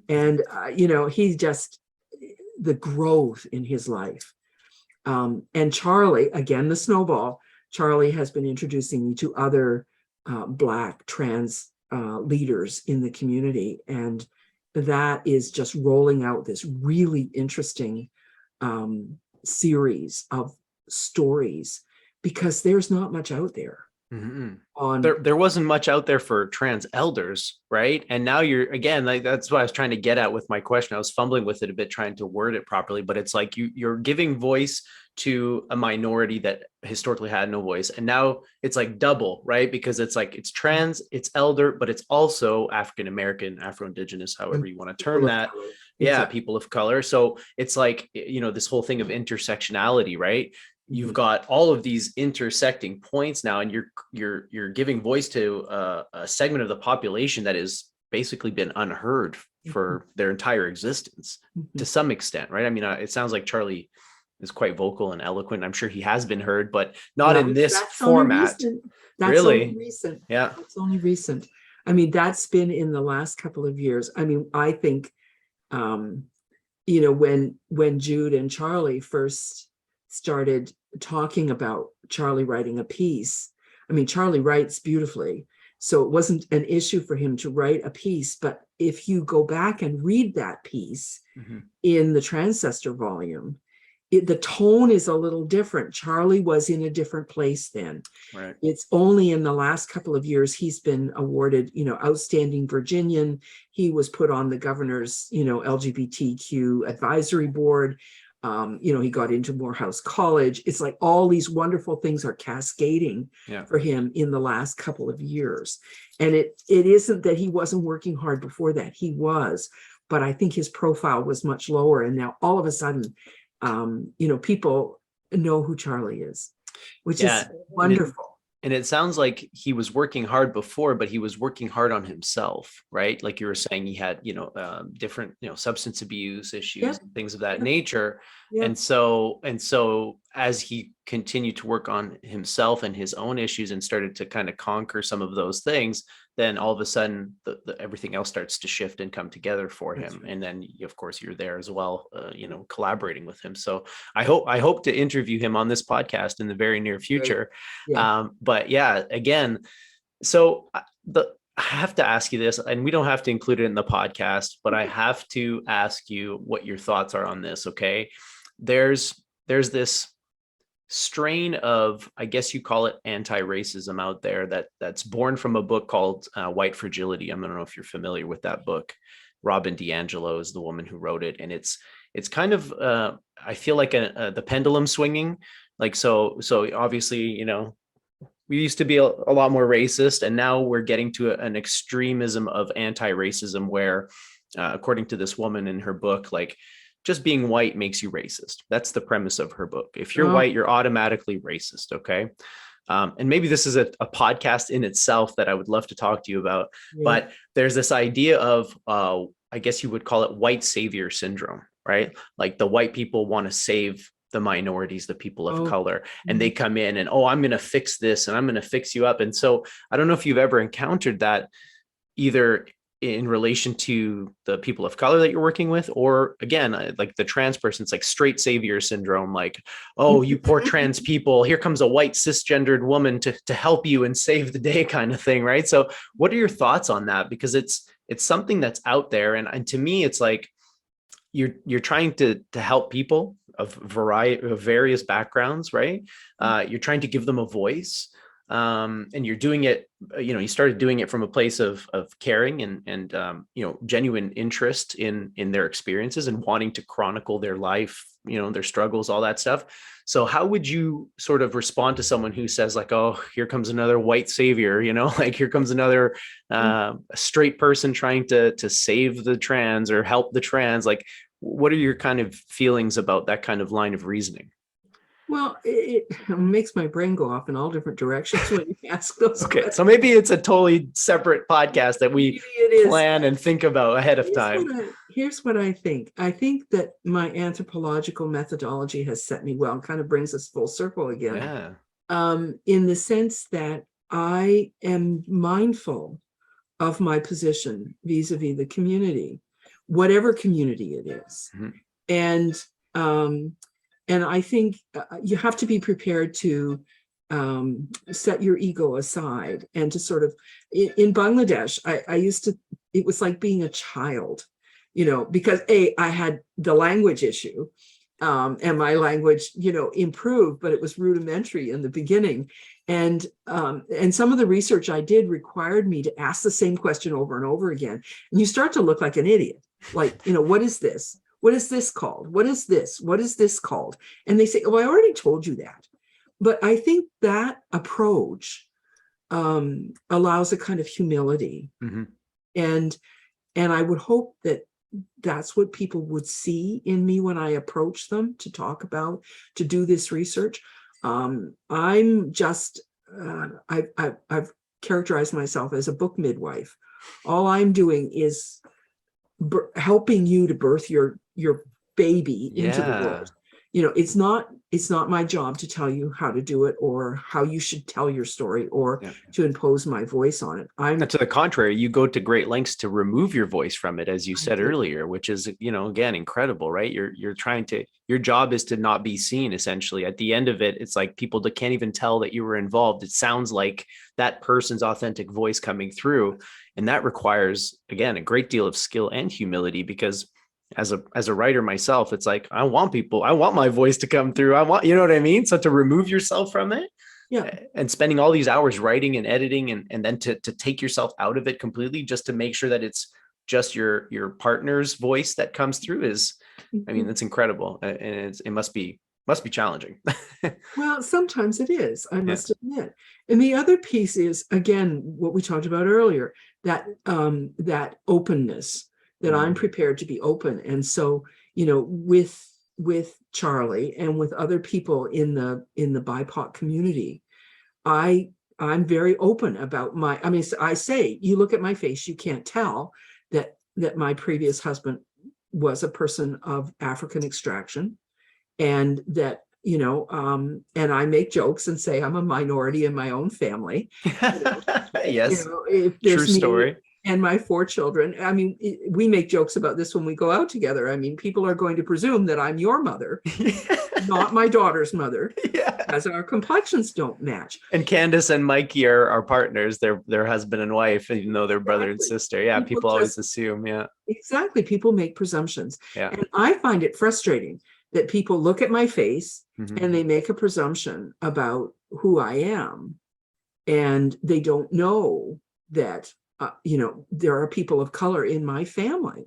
And, he just, the growth in his life. And Charlie, again, the snowball, Charlie has been introducing me to other Black trans leaders in the community. And that is just rolling out this really interesting series of stories, because there's not much out there. There wasn't much out there for trans elders, right? And now you're, again, like, that's what I was trying to get at with my question. I was fumbling with it a bit, trying to word it properly, but it's like you're giving voice to a minority that historically had no voice, and now it's like double, right? Because it's like it's trans, it's elder, but it's also African American, Afro-Indigenous, however you want to term that. Yeah, people of color. So it's like, this whole thing of intersectionality, right? you've got all of these intersecting points now, and you're giving voice to a segment of the population that has basically been unheard for their entire existence to some extent, right? I mean, it sounds like Charlie is quite vocal and eloquent. I'm sure he has been heard, but not in this format. That's really only recent. Yeah, it's only recent. I mean, that's been in the last couple of years. I mean, I think you know, when Jude and Charlie first started talking about Charlie writing a piece, I mean, Charlie writes beautifully, so it wasn't an issue for him to write a piece. But if you go back and read that piece in the Transgender volume, the tone is a little different. Charlie was in a different place then. right. It's only in the last couple of years he's been awarded, you know, outstanding Virginian. He was put on the governor's, you know, LGBTQ advisory board. You know, he got into Morehouse College. It's like all these wonderful things are cascading for him in the last couple of years. And it isn't that he wasn't working hard before that. He was, but I think his profile was much lower. And now all of a sudden, you know, people know who Charlie is, which is wonderful. And it sounds like he was working hard before, but he was working hard on himself, right? Like you were saying, he had, you know, different, you know, substance abuse issues and things of that nature. And so as he continued to work on himself and his own issues and started to kind of conquer some of those things, then all of a sudden everything else starts to shift and come together for him. Right. And then of course you're there as well, you know, collaborating with him. So I hope to interview him on this podcast in the very near future. Right. But yeah, again, so I have to ask you this, and we don't have to include it in the podcast, but I have to ask you what your thoughts are on this. Okay. There's this strain of, I guess you call it anti-racism out there that's born from a book called White Fragility. I don't know if you're familiar with that book. Robin DiAngelo is the woman who wrote it. And it's kind of, I feel like the pendulum swinging. Like, so obviously, you know, we used to be a lot more racist, and now we're getting to an extremism of anti-racism where, according to this woman in her book, like, just being white makes you racist. That's the premise of her book. If you're white, you're automatically racist. Okay. And maybe this is a podcast in itself that I would love to talk to you about, but there's this idea of, I guess you would call it white savior syndrome, right? Like the white people want to save the minorities, the people of color, and they come in and, I'm going to fix this and I'm going to fix you up. And so I don't know if you've ever encountered that either in relation to the people of color that you're working with, or again, like the trans person, it's like straight savior syndrome, like, you poor trans people, here comes a white cisgendered woman to help you and save the day kind of thing, right? So what are your thoughts on that? Because it's something that's out there, and to me, it's like you're trying to help people of various backgrounds, right? You're trying to give them a voice. And you're doing it, you know, you started doing it from a place of caring and you know, genuine interest in their experiences and wanting to chronicle their life, you know, their struggles, all that stuff. So how would you sort of respond to someone who says like, here comes another white savior, you know, like here comes another straight person trying to save the trans or help the trans? Like, what are your kind of feelings about that kind of line of reasoning? Well, it makes my brain go off in all different directions when you ask those questions. So maybe it's a totally separate podcast that we plan and think about ahead of time. Here's what I think. I think that my anthropological methodology has set me well and kind of brings us full circle again. In the sense that I am mindful of my position vis-a-vis the community, whatever community it is. And I think you have to be prepared to set your ego aside and to sort of, in Bangladesh, I used to, it was like being a child, you know, because I had the language issue and my language, you know, improved, but it was rudimentary in the beginning. And some of the research I did required me to ask the same question over and over again. And you start to look like an idiot, like, you know, what is this? What is this called? What is this? What is this called? And they say, I already told you that. But I think that approach allows a kind of humility. And I would hope that that's what people would see in me when I approach them to talk about, to do this research. I'm just, I've characterized myself as a book midwife. All I'm doing is helping you to birth your baby into the Yeah. world. It's not my job to tell you how to do it or how you should tell your story or Yeah. to impose my voice on it. And to the contrary, you go to great lengths to remove your voice from it, as you said earlier, which is, again, incredible, right? You're trying to, your job is to not be seen, essentially. At the end of it, it's like people that can't even tell that you were involved. It sounds like that person's authentic voice coming through. And that requires, again, a great deal of skill and humility, because as a writer myself, it's like, I want my voice to come through. You know what I mean? So to remove yourself from it, Yeah. and spending all these hours writing and editing and then to take yourself out of it completely just to make sure that it's just your partner's voice that comes through is, I mean, that's incredible. And it must be challenging. Well, sometimes it is, I must admit. And the other piece is, again, what we talked about earlier, that that openness, that I'm prepared to be open. And so, with Charlie and with other people in the BIPOC community, I'm very open about I say, you look at my face, you can't tell that my previous husband was a person of African extraction, and that, and I make jokes and say I'm a minority in my own family. Yes. If there's True story. and my 4 children, I mean, we make jokes about this when we go out together. I mean, people are going to presume that I'm your mother, not my daughter's mother, as our complexions don't match. And Candace and Mikey are our partners. They're husband and wife, even though they're brother and sister. Yeah, people always assume. Yeah, exactly. People make presumptions. Yeah. And I find it frustrating that people look at my face and they make a presumption about who I am, and they don't know that there are people of color in my family,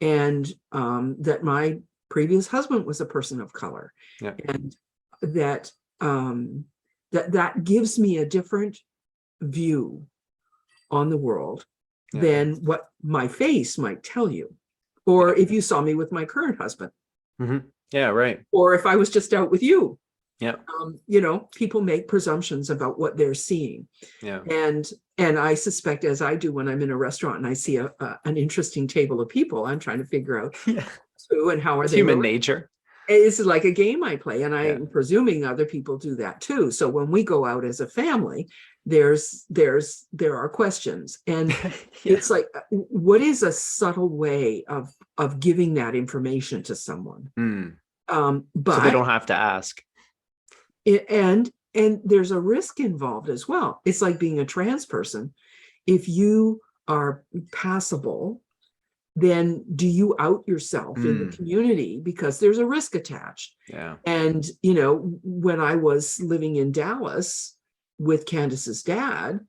and that my previous husband was a person of color, and that that gives me a different view on the world than what my face might tell you, or if you saw me with my current husband. Yeah, right. Or if I was just out with you. Yeah. People make presumptions about what they're seeing. Yeah. And I suspect, as I do when I'm in a restaurant and I see an interesting table of people, I'm trying to figure out who and how are they. Human nature. It's like a game I play, and I'm presuming other people do that too. So when we go out as a family, there are questions, and it's like, what is a subtle way of giving that information to someone? But so they don't have to ask. And there's a risk involved as well. It's like being a trans person. If you are passable, then do you out yourself in the community, because there's a risk attached? Yeah. And when I was living in Dallas with Candace's dad,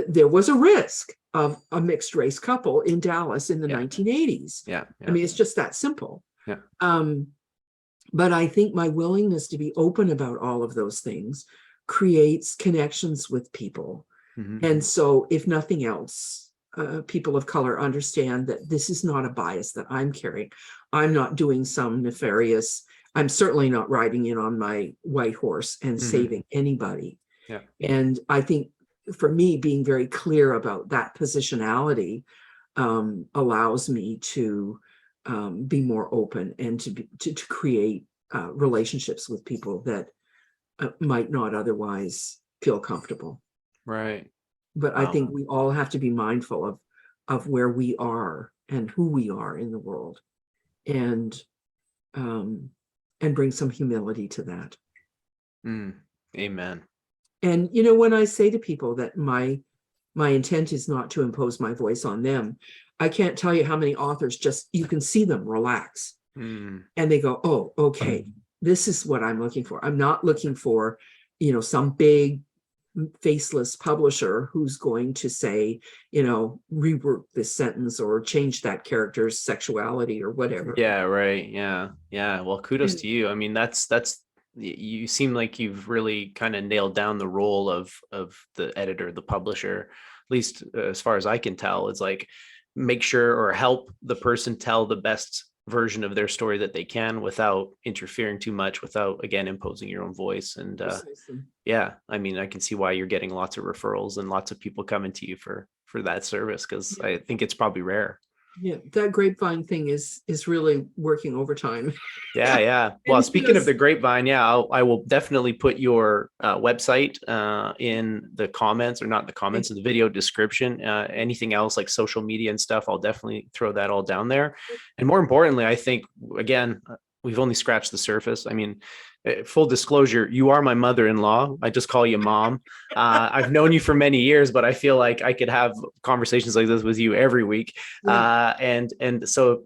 there was a risk of a mixed race couple in Dallas in the 1980s. I mean, it's just that simple. But I think my willingness to be open about all of those things creates connections with people. And so, if nothing else, people of color understand that this is not a bias that I'm carrying. I'm not doing some nefarious, I'm certainly not riding in on my white horse and saving anybody. And I think for me, being very clear about that positionality allows me to be more open and to create relationships with people that might not otherwise feel comfortable. Right. But I think we all have to be mindful of where we are and who we are in the world, and bring some humility to that. Amen. And when I say to people that my intent is not to impose my voice on them, I can't tell you how many authors you can see them relax, and they go, oh, okay, this is what I'm looking for. I'm not looking for, some big faceless publisher who's going to say, rework this sentence or change that character's sexuality or whatever. Yeah, right. Yeah. Well, kudos to you. I mean, that's you seem like you've really kind of nailed down the role of the editor, the publisher, at least as far as I can tell. It's like, make sure or help the person tell the best version of their story that they can without interfering too much, without, again, imposing your own voice. And Precisely. yeah, I mean, I can see why you're getting lots of referrals and lots of people coming to you for that service, because Yeah. I think it's probably rare. Yeah, that grapevine thing is really working overtime. Yeah, yeah. And Well, it speaking of does. the grapevine, yeah, I will definitely put your website in the comments, or not the comments, Thank in the video description. Anything else like social media and stuff, I'll definitely throw that all down there. And more importantly, I think, again, we've only scratched the surface. I mean, full disclosure, you are my mother-in-law. I just call you mom. I've known you for many years, but I feel like I could have conversations like this with you every week. Yeah. And so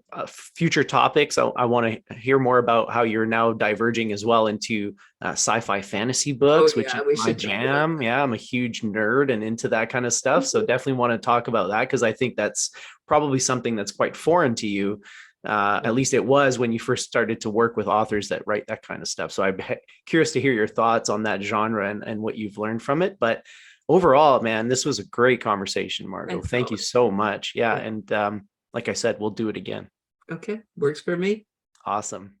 future topics, I want to hear more about how you're now diverging as well into sci-fi fantasy books, which Yeah, is we my should talk about jam. that. Yeah, I'm a huge nerd and into that kind of stuff. So definitely want to talk about that, because I think that's probably something that's quite foreign to you. At least it was when you first started to work with authors that write that kind of stuff. So I'm curious to hear your thoughts on that genre and what you've learned from it. But overall, man, this was a great conversation, Margot. Thanks, Thank you Colin. so much. Yeah. Yeah. And like I said, we'll do it again. Okay, works for me. Awesome.